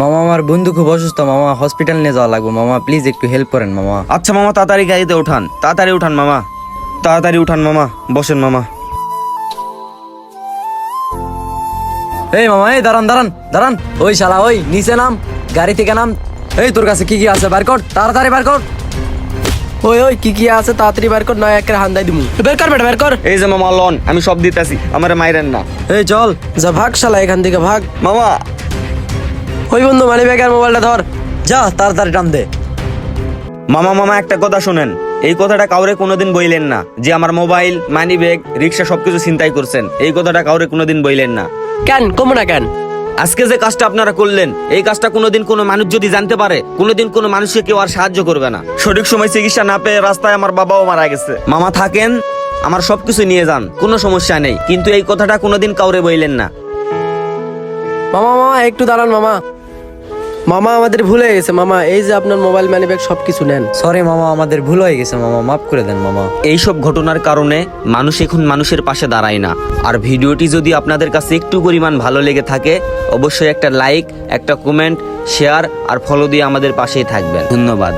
মামা আমার বন্ধু খুব অসুস্থ মামা, হসপিটাল নিয়ে যাওয়া লাগবে মামা, প্লিজ একটু হেল্প করেন মামা। আচ্ছা মামা, তাড়াতাড়ি গাড়িতে উঠান, তাড়াতাড়ি উঠান মামা, তাড়াতাড়ি উঠান মামা, বসেন মামা। এই মামা, এই দাঁড়ান দাঁড়ান দাঁড়ান, ওই শালা ওই নিচে নাম, গাড়ি থেকে নাম। এই তোর কাছে কি কি আছে বার কর, তাড়াতাড়ি বার কর। ওই ওই কি কি আছে তাড়াতাড়ি বের কর, নয় একের হান্দাই দিমু। বের কর বেটা বের কর। এই যে মামা লন, আমি সব দিতেছি, আমারে মাইরেন না। এই চল। যা ভাগ শালা এখান থেকে ভাগ। মামা ওই বন্ধু মানি ব্যাগ আর মোবাইলটা ধর। যা তাড়াতাড়ি টান দে। মামা মামা একটা কথা শোনেন, এই কথাটা কাউরে কোনোদিন বইলেন না যে আমার মোবাইল, মানি ব্যাগ, রিক্সা সবকিছু ছিনতাই করছেন। এই কথাটা কাউরে কোনোদিন বইলেন না। কেন কমু না কেন? আজকে যে কাজটা আপনারা করলেন, এই কাজটা কোনোদিন কোনো মানুষ যদি জানতে পারে, কোনোদিন কোনো মানুষকে কেউ আর সাহায্য করবে না। সঠিক সময় চিকিৎসা না পেয়ে রাস্তায় আমার বাবাও মারা গেছে। মামা থাকেন, আমার সবকিছু নিয়ে যান, কোনো সমস্যা নেই, কিন্তু এই কথাটা কোনোদিন কাউরে বইলেন না। মামা মামা একটু দাঁড়ান মামা। মামা আমাদের ভুল হয়ে গেছে মামা, এই যে আপনার মোবাইল মানি ব্যাগ সবকিছু নেন। সরি মামা, আমাদের ভুল হয়ে গেছে মামা, মাফ করে দেন মামা। এইসব ঘটনার কারণে মানুষ এখন মানুষের পাশে দাঁড়ায় না। আর ভিডিওটি যদি আপনাদের কাছে একটু পরিমাণ ভালো লেগে থাকে, অবশ্যই একটা লাইক, একটা কমেন্ট, শেয়ার আর ফলো দিয়ে আমাদের পাশেই থাকবেন। ধন্যবাদ।